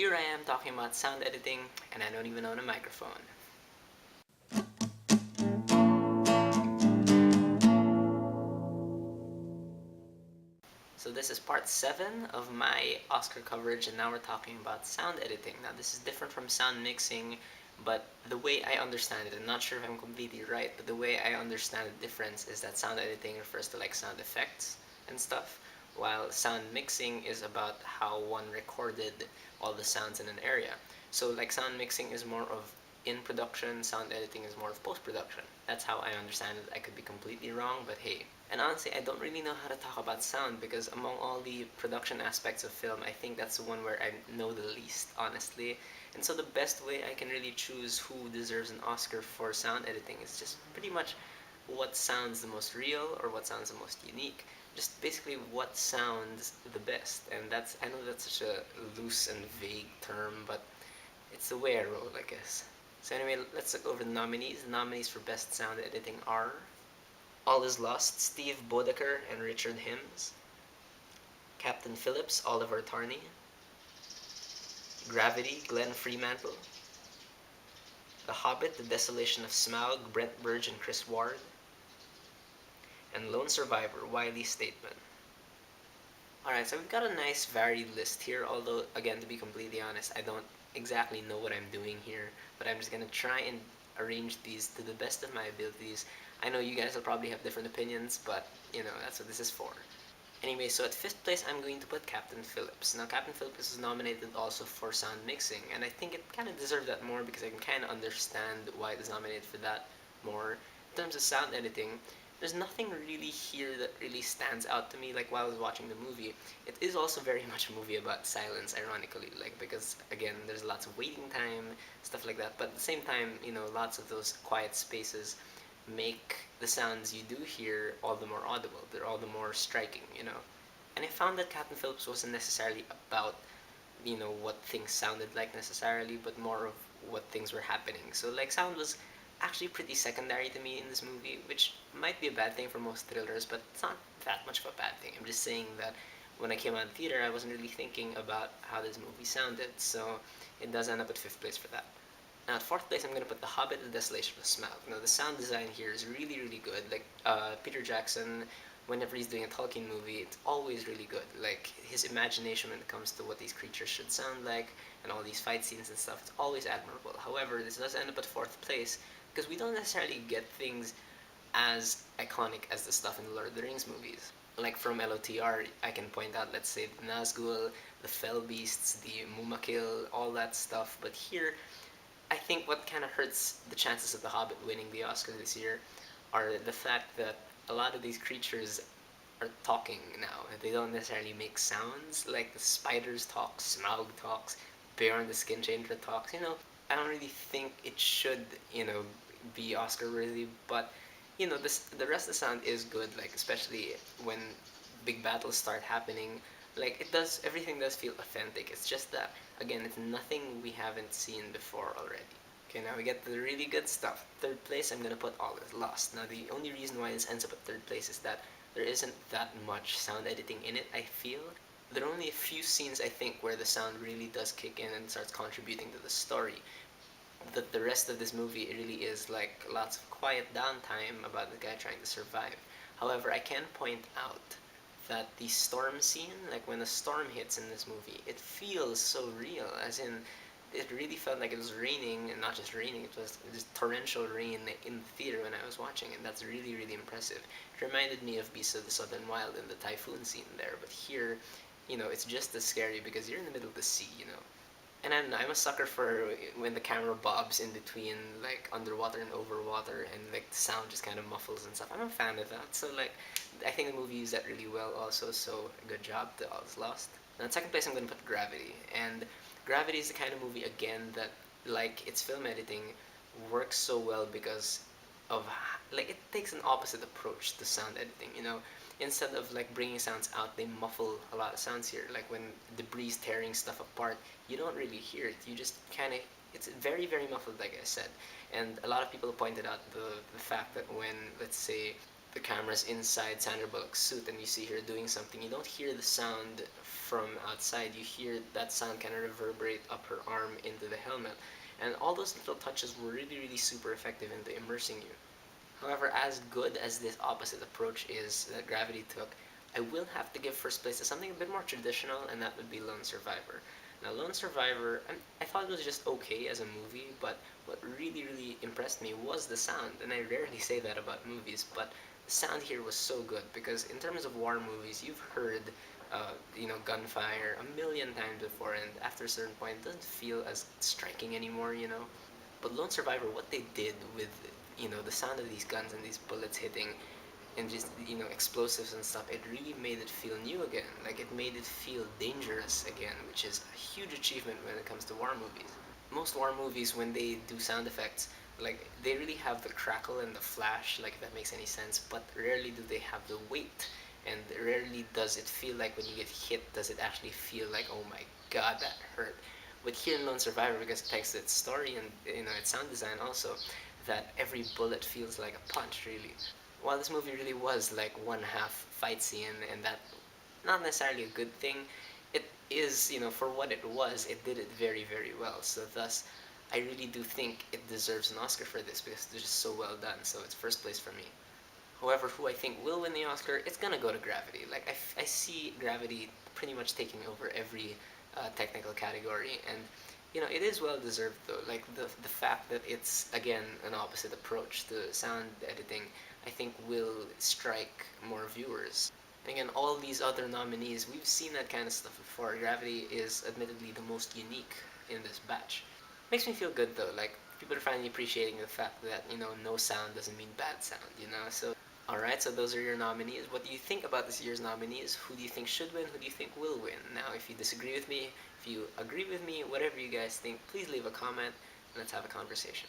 here I am talking about sound editing, and I don't even own a microphone. So this is part 7 of my Oscar coverage, and now we're talking about sound editing. Now this is different from sound mixing, but the way I understand it, I'm not sure if I'm completely right, but the way I understand the difference is that sound editing refers to like sound effects and stuff, while sound mixing is about how one recorded all the sounds in an area. So like sound mixing is more of in production, sound editing is more of post-production. That's how I understand it. I could be completely wrong, but hey. And honestly, I don't really know how to talk about sound because among all the production aspects of film, I think that's the one where I know the least, honestly. And so the best way I can really choose who deserves an Oscar for sound editing is just pretty much what sounds the most real or what sounds the most unique. Just basically what sounds the best. And that's, I know that's such a loose and vague term, but it's the way I roll, I guess. So anyway, let's look over the nominees. The nominees for Best Sound Editing are All Is Lost, Steve Bodeker and Richard Hims. Captain Phillips, Oliver Tarney. Gravity, Glenn Fremantle. The Hobbit, The Desolation of Smaug, Brent Burge and Chris Ward. And Lone Survivor, Wiley Stateman. Alright, so we've got a nice varied list here, although, again, to be completely honest, I don't exactly know what I'm doing here, but I'm just gonna try and arrange these to the best of my abilities. I know you guys will probably have different opinions, but, you know, that's what this is for. Anyway, so at 5th place, I'm going to put Captain Phillips. Now, Captain Phillips is nominated also for sound mixing, and I think it kind of deserved that more because I can kind of understand why it was nominated for that more. In terms of sound editing, there's nothing really here that really stands out to me, like while I was watching the movie. It is also very much a movie about silence, ironically, like because, again, there's lots of waiting time, stuff like that, but at the same time, you know, lots of those quiet spaces make the sounds you do hear all the more audible. They're all the more striking, you know. And I found that Captain Phillips wasn't necessarily about, you know, what things sounded like necessarily, but more of what things were happening. So like sound was actually pretty secondary to me in this movie, which might be a bad thing for most thrillers, but it's not that much of a bad thing. I'm just saying that when I came out of the theater, I wasn't really thinking about how this movie sounded, so it does end up at 5th place for that. Now at 4th place, I'm gonna put The Hobbit: The Desolation of Smaug. Now the sound design here is really, really good. Like Peter Jackson, whenever he's doing a Tolkien movie, it's always really good. Like his imagination when it comes to what these creatures should sound like and all these fight scenes and stuff, it's always admirable. However, this does end up at 4th place because we don't necessarily get things as iconic as the stuff in the Lord of the Rings movies. Like from LOTR, I can point out, let's say, the Nazgul, the Fell Beasts, the Mumakil, all that stuff. But here, I think what kind of hurts the chances of The Hobbit winning the Oscar this year are the fact that a lot of these creatures are talking now. They don't necessarily make sounds. Like the spiders talk, Smaug talks, Bjorn the Skin Changer talks. You know, I don't really think it should, you know, be Oscar worthy. But you know, the rest of the sound is good. Like especially when big battles start happening. Like it does, everything does feel authentic. It's just that again, it's nothing we haven't seen before already. Okay, now we get the really good stuff. 3rd place, I'm gonna put All Is Lost. Now the only reason why this ends up at 3rd place is that there isn't that much sound editing in it, I feel. There are only a few scenes, I think, where the sound really does kick in and starts contributing to the story. The rest of this movie it really is like lots of quiet downtime about the guy trying to survive. However, I can point out that the storm scene, like when a storm hits in this movie, it feels so real, as in it really felt like it was raining, and not just raining, it was just torrential rain in the theater when I was watching, and that's really, really impressive. It reminded me of Beasts of the Southern Wild in the typhoon scene there, but here, you know, it's just as scary because you're in the middle of the sea, you know. And I'm a sucker for when the camera bobs in between like underwater and over water and like the sound just kind of muffles and stuff. I'm a fan of that. So like I think the movie used that really well also, so good job to All Is Lost. Now in 2nd place I'm gonna put Gravity. And Gravity is the kind of movie again that like its film editing works so well because of like it takes an opposite approach to sound editing, you know. Instead of like bringing sounds out, they muffle a lot of sounds here. Like when debris tearing stuff apart, you don't really hear it. You just kind of, it's very, very muffled, like I said. And a lot of people pointed out the fact that when, let's say, the camera's inside Sandra Bullock's suit and you see her doing something, you don't hear the sound from outside. You hear that sound kind of reverberate up her arm into the helmet. And all those little touches were really, really super effective into immersing you. However, as good as this opposite approach is that Gravity took, I will have to give first place to something a bit more traditional, and that would be Lone Survivor. Now, Lone Survivor, I thought it was just okay as a movie, but what really, really impressed me was the sound, and I rarely say that about movies, but the sound here was so good because in terms of war movies, you've heard, gunfire a million times before, and after a certain point, it doesn't feel as striking anymore. But Lone Survivor, what they did with the sound of these guns and these bullets hitting and just explosives and stuff, it really made it feel new again. Like it made it feel dangerous again, which is a huge achievement when it comes to war movies. Most war movies, when they do sound effects, like they really have the crackle and the flash, like if that makes any sense, but rarely do they have the weight, and rarely does it feel like when you get hit, does it actually feel like, oh my god, that hurt. But here in Lone Survivor, because thanks to its story and its sound design also, that every bullet feels like a punch, really. While this movie really was like one half fight scene, and that not necessarily a good thing, it is, for what it was, it did it very, very well. So thus, I really do think it deserves an Oscar for this because it's just so well done. So it's first place for me. However, who I think will win the Oscar, it's gonna go to Gravity. Like I see Gravity pretty much taking over every technical category, and it is well deserved though. Like the fact that it's again an opposite approach to sound editing, I think will strike more viewers. And again, all these other nominees, we've seen that kind of stuff before. Gravity is admittedly the most unique in this batch. Makes me feel good though. Like people are finally appreciating the fact that no sound doesn't mean bad sound. So alright, so those are your nominees. What do you think about this year's nominees? Who do you think should win? Who do you think will win? Now, if you disagree with me, if you agree with me, whatever you guys think, please leave a comment and let's have a conversation.